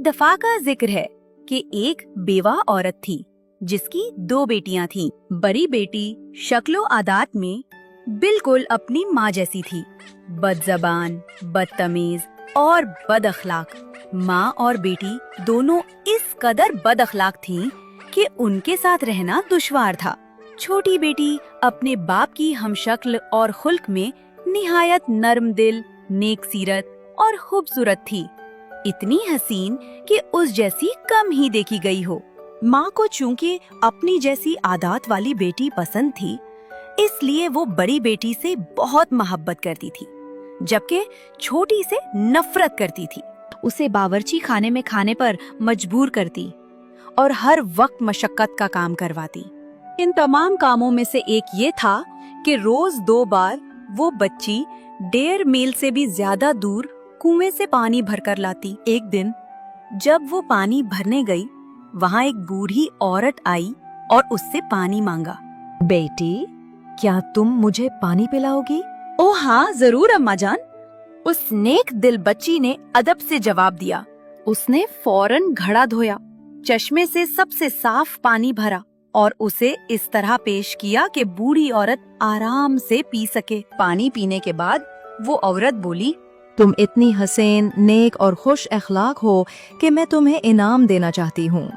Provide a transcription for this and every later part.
दफा का जिक्र है कि एक बेवा औरत थी जिसकी 2 बेटियां थीं। बड़ी बेटी शक्लो आदात में बिल्कुल अपनी माँ जैसी थी, बदजबान, बदतमीज और बद अखलाक। माँ और बेटी दोनों इस कदर बद अखलाक थीं कि उनके साथ रहना दुश्वार था। छोटी बेटी अपने बाप की हमशक्ल और खुल्क में निहायत नर्म दिल, नेक सीरत और खूबसूरत थी, इतनी हसीन कि उस जैसी कम ही देखी गई हो। माँ को चूंकि अपनी जैसी आदत वाली बेटी पसंद थी, इसलिए वो बड़ी बेटी से बहुत मोहब्बत करती थी, जबकि छोटी से नफरत करती थी। उसे बावर्ची खाने में खाने पर मजबूर करती और हर वक्त मशक्कत का काम करवाती। इन तमाम कामों में से एक ये था कि रोज 2 बार वो बच्ची 1.5 मील से भी ज्यादा दूर कुएं से पानी भरकर लाती। एक दिन जब वो पानी भरने गई, वहाँ एक बूढ़ी औरत आई और उससे पानी मांगा। बेटी, क्या तुम मुझे पानी पिलाओगी? ओ हाँ जरूर अम्मा जान, उस नेक दिल बच्ची ने अदब से जवाब दिया। उसने फौरन घड़ा धोया, चश्मे से सबसे साफ पानी भरा और उसे इस तरह पेश किया कि बूढ़ी औरत आराम से पी सके। पानी पीने के बाद वो औरत बोली, तुम इतनी हसीन, नेक और खुश अखलाक हो कि मैं तुम्हें इनाम देना चाहती हूँ।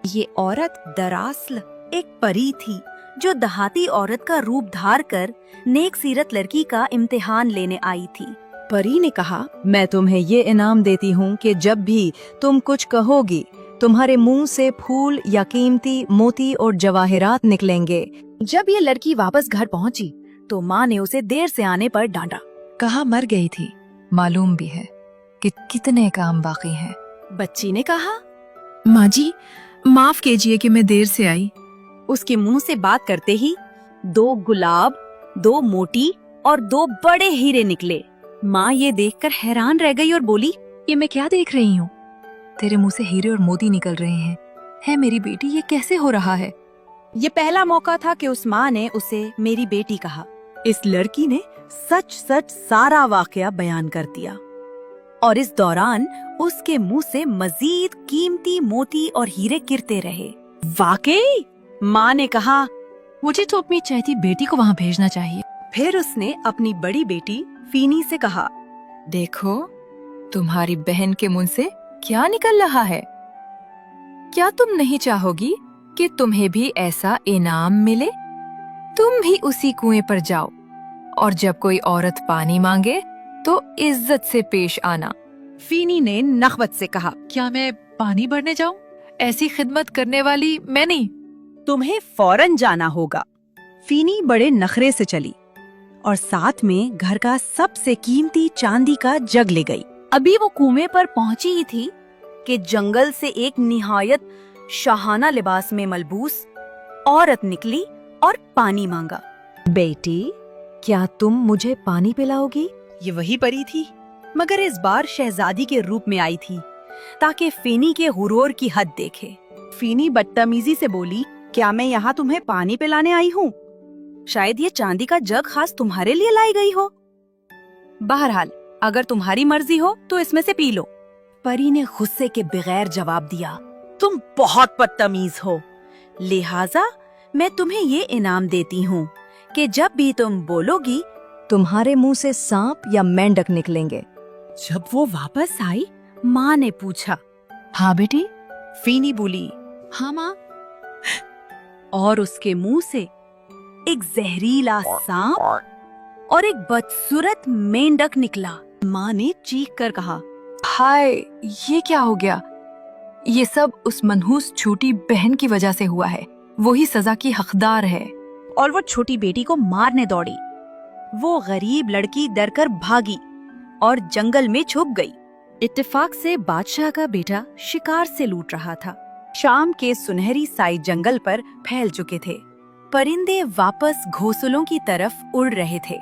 ये औरत दरअसल एक परी थी जो देहाती औरत का रूप धार कर नेक सीरत लड़की का इम्तिहान लेने आई थी। परी ने कहा, मैं तुम्हें ये इनाम देती हूँ कि जब भी तुम कुछ कहोगी, तुम्हारे मुंह से फूल या कीमती मोती और जवाहरात निकलेंगे। जब ये लड़की वापस घर पहुंची तो माँ ने उसे देर से आने पर डांटा। कहाँ मर गई थी, मालूम भी है कि कितने काम बाकी हैं। बच्ची ने कहा, माँ जी माफ कीजिए कि मैं देर से आई। उसके मुंह से बात करते ही 2 गुलाब, 2 मोती और 2 बड़े हीरे निकले। माँ ये देखकर हैरान रह गई और बोली, ये मैं क्या देख रही हूँ? तेरे मुंह से हीरे और मोती निकल रहे हैं। है मेरी बेटी, ये कैसे हो रहा है? ये पहला मौका था कि उस माँ ने उसे मेरी बेटी कहा। इस लड़की ने सच सच सारा वाकया बयान कर दिया और इस दौरान उसके मुंह से मजीद कीमती मोती और हीरे गिरते रहे। वाकई? माँ ने कहा, मुझे तो अपनी चहती बेटी को वहाँ भेजना चाहिए। फिर उसने अपनी बड़ी बेटी फीनी से कहा, देखो तुम्हारी बहन के मुंह से क्या निकल रहा है। क्या तुम नहीं चाहोगी कि तुम्हें भी ऐसा इनाम मिले? तुम भी उसी कुएं पर जाओ और जब कोई औरत पानी मांगे तो इज्जत से पेश आना। फीनी ने नखवत से कहा, क्या मैं पानी भरने जाऊं? ऐसी खिदमत करने वाली मैं नहीं। तुम्हें फौरन जाना होगा। फीनी बड़े नखरे से चली और साथ में घर का सबसे कीमती चांदी का जग ले गई। अभी वो कुएं पर पहुंची ही थी कि जंगल से एक निहायत शाहाना लिबास में मलबूस औरत निकली और पानी मांगा। बेटी, क्या तुम मुझे पानी पिलाओगी? ये वही परी थी, मगर इस बार शहजादी के रूप में आई थी ताकि फीनी के गुरूर की हद देखे। फीनी बदतमीजी से बोली, क्या मैं यहाँ तुम्हें पानी पिलाने आई हूँ? शायद ये चांदी का जग खास तुम्हारे लिए लाई गई हो। बहरहाल अगर तुम्हारी मर्जी हो तो इसमें से पी लो। परी ने गुस्से के बगैर जवाब दिया, तुम बहुत बदतमीज हो, लिहाजा मैं तुम्हें ये इनाम देती हूँ कि जब भी तुम बोलोगी तुम्हारे मुंह से सांप या मेंढक निकलेंगे। जब वो वापस आई, माँ ने पूछा, हाँ बेटी? फीनी बोली, हाँ माँ। और उसके मुंह से एक जहरीला सांप और एक बदसूरत मेंढक निकला। माँ ने चीख कर कहा, हाय, ये क्या हो गया? ये सब उस मनहूस छोटी बहन की वजह से हुआ है। वही सजा की हकदार है। और वो छोटी बेटी को मारने दौड़ी। वो गरीब लड़की डरकर भागी और जंगल में छुप गई। इत्तेफाक से बादशाह का बेटा शिकार से लूट रहा था। शाम के सुनहरी साई जंगल पर फैल चुके थे। परिंदे वापस घोंसलों की तरफ उड़ रहे थे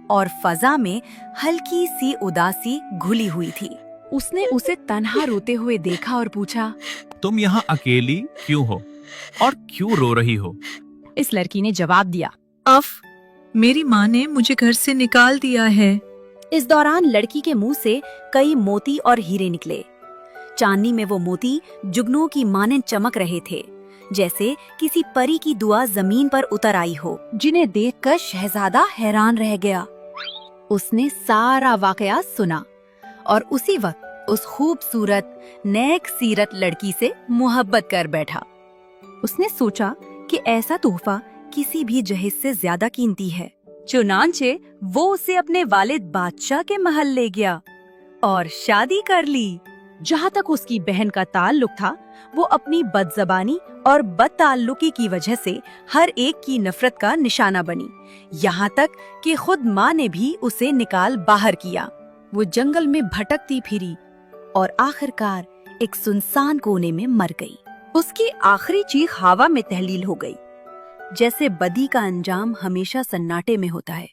और फजा में हल्की सी उदासी घुली हुई थी। उसने उसे तन्हा रोते हुए देखा और पूछा, तुम यहाँ अकेली क्यों हो और क्यों रो रही हो? इस लड़की ने जवाब दिया, अफ, मेरी माँ ने मुझे घर से निकाल दिया है। इस दौरान लड़की के मुंह से कई मोती और हीरे निकले। चांदनी में वो मोती जुगनुओं की मानंद चमक रहे थे, जैसे किसी परी की दुआ जमीन पर उतर आई हो, जिन्हें देखकर शहजादा हैरान रह गया। उसने सारा वाकया सुना और उसी वक्त उस खूबसूरत नेक सीरत लड़की से मोहब्बत कर बैठा। उसने सोचा कि ऐसा तोहफा किसी भी जहेज से ज्यादा कीमती है। चुनांचे वो उसे अपने वालिद बादशाह के महल ले गया और शादी कर ली। जहाँ तक उसकी बहन का ताल्लुक था, वो अपनी बदजबानी और बदताल्लुकी की वजह से हर एक की नफरत का निशाना बनी, यहाँ तक कि खुद माँ ने भी उसे निकाल बाहर किया। वो जंगल में भटकती फिरी और आखिरकार एक सुनसान कोने में मर गई। उसकी आखिरी चीख हवा में तहलील हो गई। जैसे बदी का अंजाम हमेशा सन्नाटे में होता है,